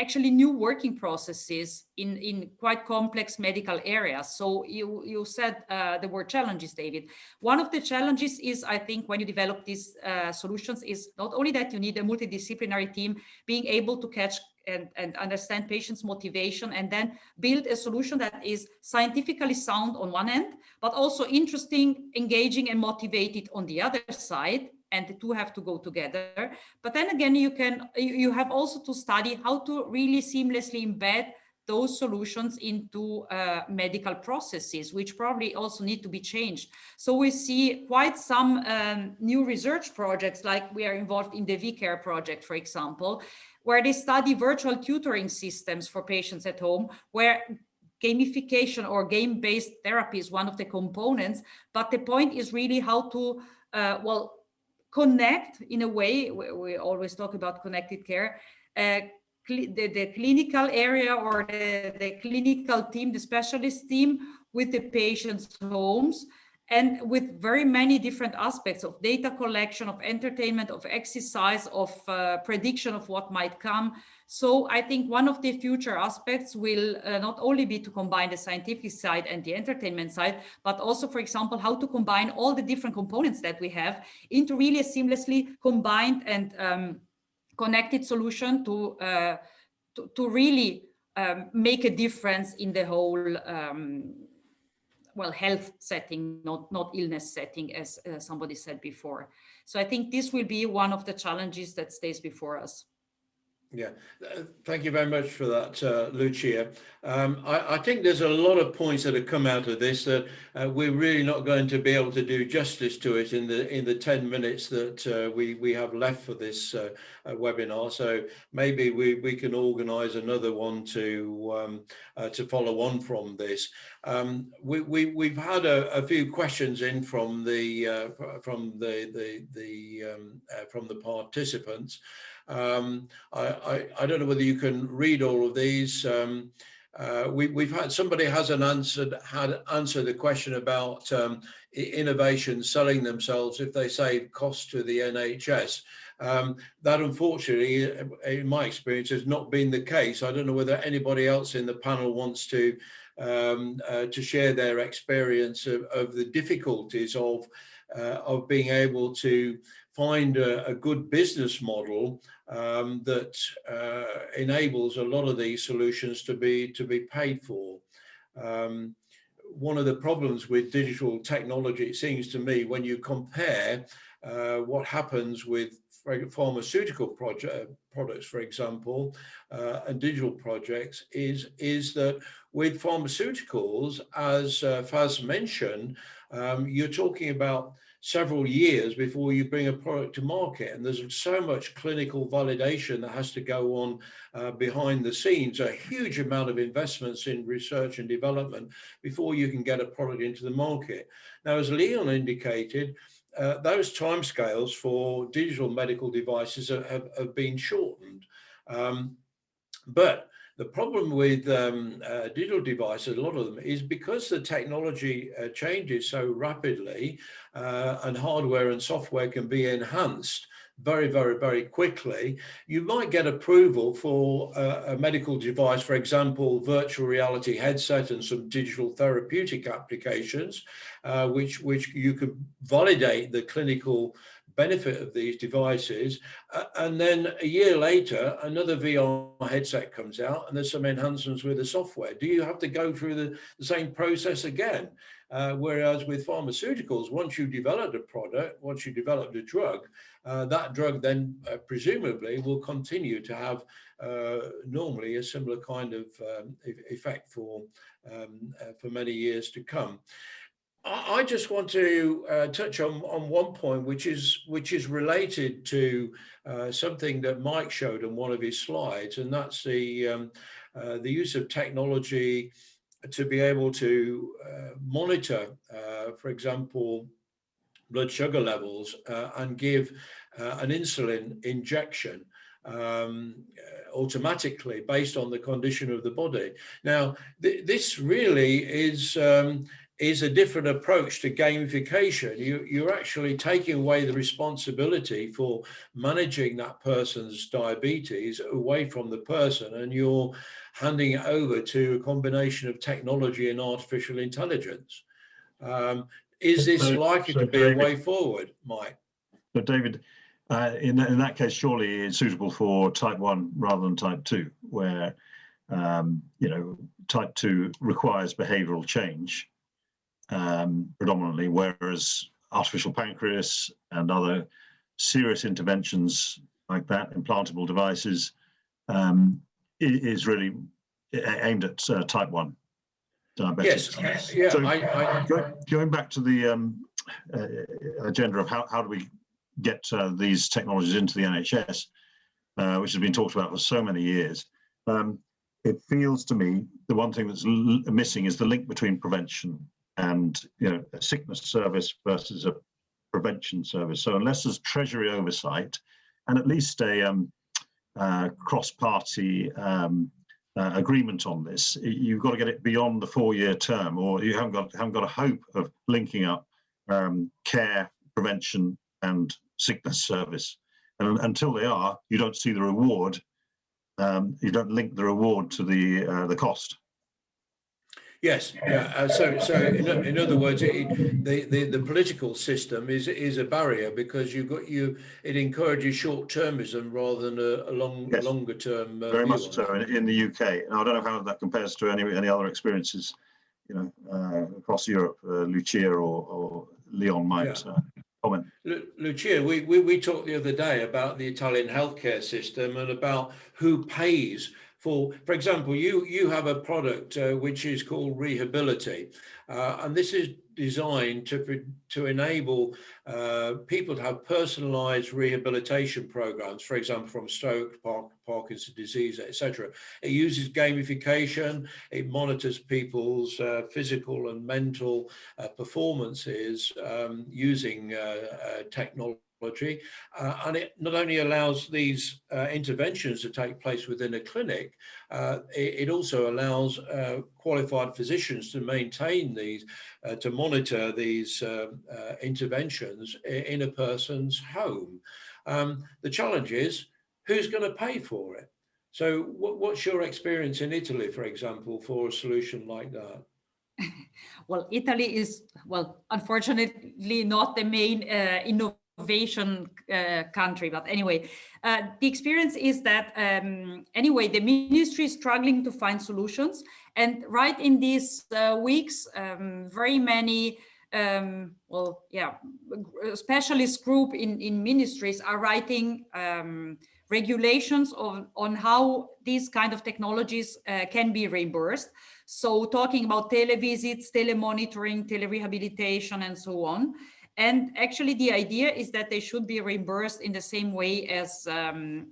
actually new working processes in quite complex medical areas. So you said there were challenges, David. One of the challenges is, I think, when you develop these solutions is not only that you need a multidisciplinary team being able to catch and understand patients' motivation and then build a solution that is scientifically sound on one end, but also interesting, engaging, and motivated on the other side. And the two have to go together. But then again, you have also to study how to really seamlessly embed those solutions into medical processes, which probably also need to be changed. So we see quite some new research projects, like we are involved in the V-Care project, for example, where they study virtual tutoring systems for patients at home, where gamification or game-based therapy is one of the components. But the point is really how to, connect in a way. We always talk about connected care, the clinical area or the clinical team, the specialist team, with the patient's homes, and with very many different aspects of data collection, of entertainment, of exercise, of prediction of what might come. So I think one of the future aspects will not only be to combine the scientific side and the entertainment side, but also, for example, how to combine all the different components that we have into really a seamlessly combined and connected solution to really make a difference in the whole health setting, not illness setting, as somebody said before. So I think this will be one of the challenges that stays before us. Yeah, thank you very much for that, Lucia. I think there's a lot of points that have come out of this that we're really not going to be able to do justice to it in the 10 minutes that we have left for this webinar. So maybe we can organise another one to follow on from this. We've had a few questions in from the participants. I don't know whether you can read all of these. We've had somebody hasn't answered the question about innovation selling themselves if they save costs to the NHS. That unfortunately, in my experience, has not been the case. I don't know whether anybody else in the panel wants to share their experience of the difficulties of being able to find a good business model that enables a lot of these solutions to be paid for. One of the problems with digital technology, it seems to me, when you compare what happens with pharmaceutical products, for example, and digital projects, is that with pharmaceuticals, as Faz mentioned, you're talking about several years before you bring a product to market, and there's so much clinical validation that has to go on behind the scenes, a huge amount of investments in research and development before you can get a product into the market. Now, as Leon indicated, those timescales for digital medical devices have been shortened. But the problem with digital devices, a lot of them, is because the technology changes so rapidly and hardware and software can be enhanced very, very, very quickly. You might get approval for a medical device, for example, virtual reality headset and some digital therapeutic applications, which you could validate the clinical benefit of these devices, and then a year later another VR headset comes out and there's some enhancements with the software. Do you have to go through the same process again? Whereas with pharmaceuticals, once you developed a product, once you developed a drug, that drug then presumably will continue to have normally a similar kind of effect for many years to come. I just want to touch on one point, which is related to something that Mike showed on one of his slides, and that's the use of technology to be able to monitor, for example, blood sugar levels and give an insulin injection automatically based on the condition of the body. Now, this really is a different approach to gamification. You're actually taking away the responsibility for managing that person's diabetes away from the person, and you're handing it over to a combination of technology and artificial intelligence. Is this likely to be a way forward, Mike? So David, in that case, surely it's suitable for type 1 rather than type 2, where type 2 requires behavioral change predominantly, whereas artificial pancreas and other serious interventions like that, implantable devices, is really aimed at type 1 diabetics. Yes, yeah. So going back to the agenda of how do we get these technologies into the NHS, which has been talked about for so many years, it feels to me the one thing that's missing is the link between prevention and a sickness service versus a prevention service. So unless there's Treasury oversight and at least a cross-party agreement on this, you've got to get it beyond the 4-year term, or you haven't got a hope of linking up care, prevention, and sickness service. And until they are, you don't see the reward. You don't link the reward to the cost. Yes, yeah. So in other words, the political system is a barrier because it encourages short-termism rather than a longer term. Very much so in the UK. And I don't know how that compares to any other experiences, across Europe. Lucia or Leon might comment. Lucia, we talked the other day about the Italian healthcare system and about who pays for example, you have a product which is called Rehabilitate, and this is designed to enable people to have personalized rehabilitation programs, for example, from stroke, Parkinson's disease, etc. It uses gamification, it monitors people's physical and mental performances using technology. And it not only allows these interventions to take place within a clinic, it also allows qualified physicians to maintain these, to monitor these interventions in a person's home. The challenge is, who's going to pay for it? So what's your experience in Italy, for example, for a solution like that? Well, Italy is, well, unfortunately not the main innovation country, but anyway, the experience is that anyway, the ministry is struggling to find solutions, and right in these weeks, very many specialist group in ministries are writing regulations on how these kind of technologies can be reimbursed. So talking about televisits, telemonitoring, telerehabilitation, and so on. And actually the idea is that they should be reimbursed in the same way as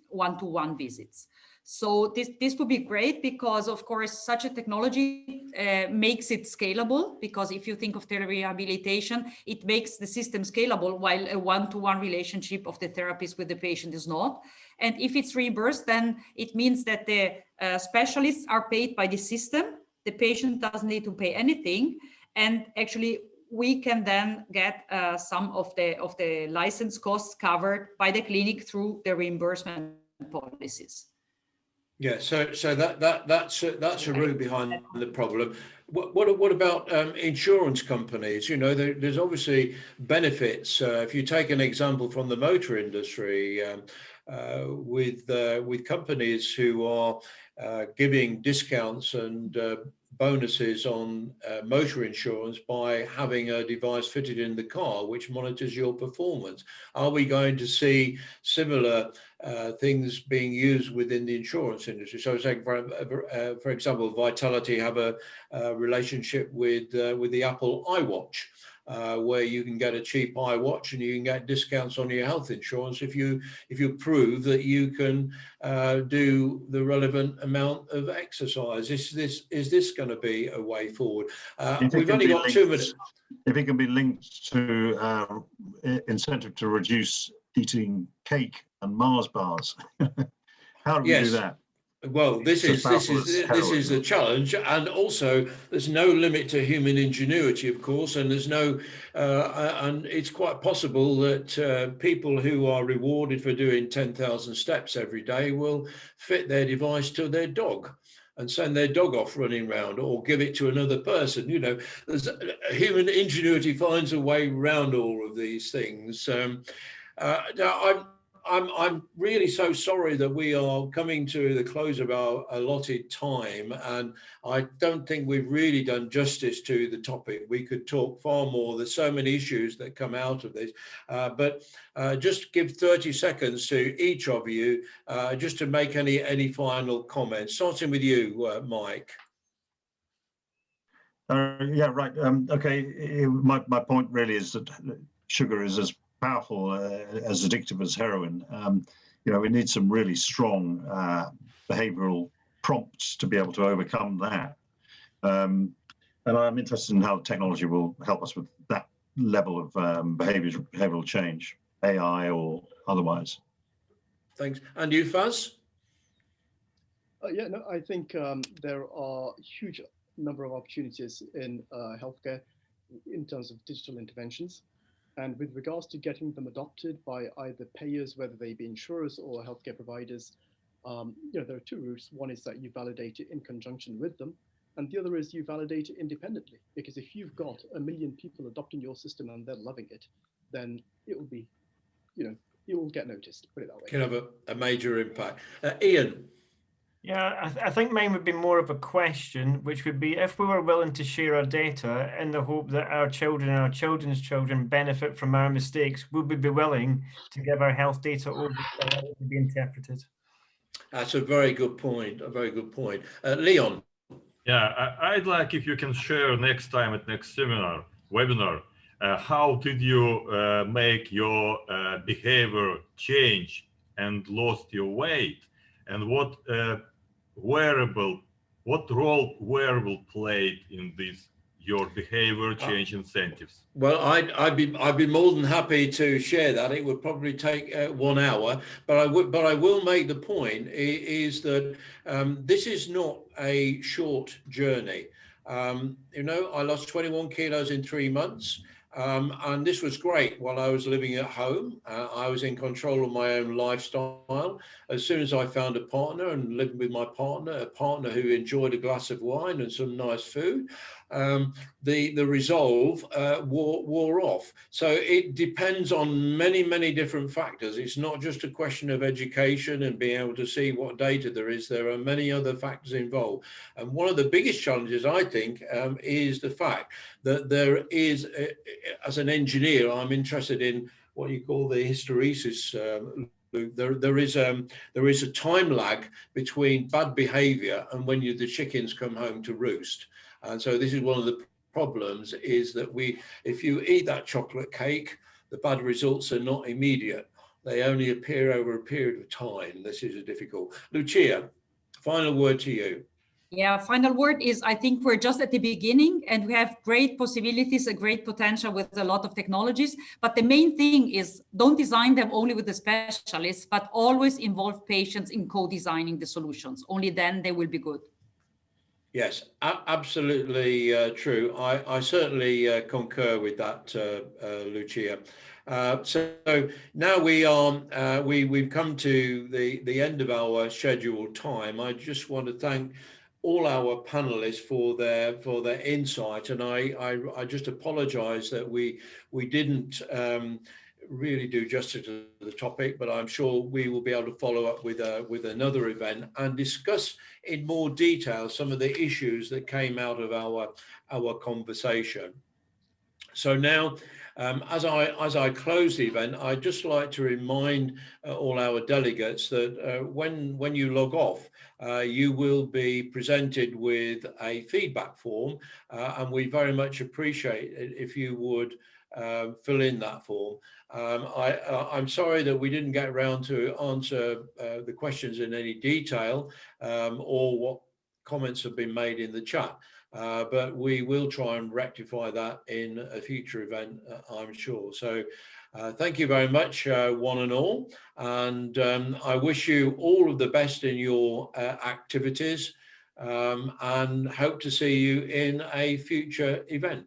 one-to-one visits. So this would be great because, of course, such a technology makes it scalable, because if you think of telerehabilitation, it makes the system scalable, while a one-to-one relationship of the therapist with the patient is not. And if it's reimbursed, then it means that the specialists are paid by the system. The patient doesn't need to pay anything. And actually, we can then get some of the license costs covered by the clinic through the reimbursement policies. Yeah, so that's a root behind the problem. What about insurance companies? You know, there's obviously benefits. If you take an example from the motor industry, with companies who are giving discounts and bonuses on motor insurance by having a device fitted in the car which monitors your performance. Are we going to see similar things being used within the insurance industry? So, say for example, Vitality have a relationship with the Apple iWatch, where you can get a cheap iWatch and you can get discounts on your health insurance if you prove that you can do the relevant amount of exercise. Is this going to be a way forward? We've only got 2 minutes. If it can be linked to incentive to reduce eating cake and Mars bars, how do we do that? Well, this is the challenge, and also there's no limit to human ingenuity, of course, and there's no and it's quite possible that people who are rewarded for doing 10,000 steps every day will fit their device to their dog and send their dog off running around, or give it to another person. You know, there's human ingenuity finds a way around all of these things. Now, I'm really so sorry that we are coming to the close of our allotted time, and I don't think we've really done justice to the topic. We could talk far more. There's so many issues that come out of this, but just give 30 seconds to each of you just to make any final comments, starting with you, Mike. Yeah, right. Okay, my point really is that sugar is as powerful, as addictive as heroin. You know, we need some really strong behavioral prompts to be able to overcome that. And I'm interested in how technology will help us with that level of behavioral change, AI or otherwise. Thanks. And you, Faz? Yeah, no, I think there are a huge number of opportunities in healthcare in terms of digital interventions. And with regards to getting them adopted by either payers, whether they be insurers or healthcare providers, you know, there are 2 routes. One is that you validate it in conjunction with them, and the other is you validate it independently. Because if you've got 1 million people adopting your system and they're loving it, then it will be, you know, it will get noticed, put it that way. Can have a major impact. Ian? Yeah, I think mine would be more of a question, which would be if we were willing to share our data in the hope that our children and our children's children benefit from our mistakes, would we be willing to give our health data over so that it would be interpreted? That's a very good point. A very good point. Leon. Yeah, I'd like if you can share next time at next webinar, how did you make your behavior change and lost your weight, and what role wearable played in this your behavior change incentives? Well, I'd be more than happy to share that. It would probably take 1 hour, but I will make the point is that this is not a short journey. You know, I lost 21 kilos in 3 months. And this was great while I was living at home. I was in control of my own lifestyle. As soon as I found a partner and lived with my partner, a partner who enjoyed a glass of wine and some nice food, the resolve wore off. So it depends on many different factors. It's not just a question of education and being able to see what data there is. There are many other factors involved. And one of the biggest challenges, I think, is the fact that there is, as an engineer, I'm interested in what you call the hysteresis. There is a time lag between bad behavior and when the chickens come home to roost. And so this is one of the problems, is that if you eat that chocolate cake, the bad results are not immediate. They only appear over a period of time. This is difficult. Lucia, final word to you. Yeah, final word is, I think we're just at the beginning and we have great possibilities, a great potential with a lot of technologies. But the main thing is, don't design them only with the specialists, but always involve patients in co-designing the solutions. Only then they will be good. Yes, absolutely true. I certainly concur with that, Lucia. So now we've come to the end of our scheduled time. I just want to thank all our panelists for their insight, and I just apologize that we didn't really do justice to the topic, but I'm sure we will be able to follow up with another event and discuss in more detail some of the issues that came out of our conversation. So now, as I close the event, I'd just like to remind all our delegates that when you log off, you will be presented with a feedback form, and we very much appreciate it if you would fill in that form. I'm sorry that we didn't get around to answer the questions in any detail, or what comments have been made in the chat. But we will try and rectify that in a future event, I'm sure. So thank you very much, one and all. And I wish you all of the best in your activities, and hope to see you in a future event.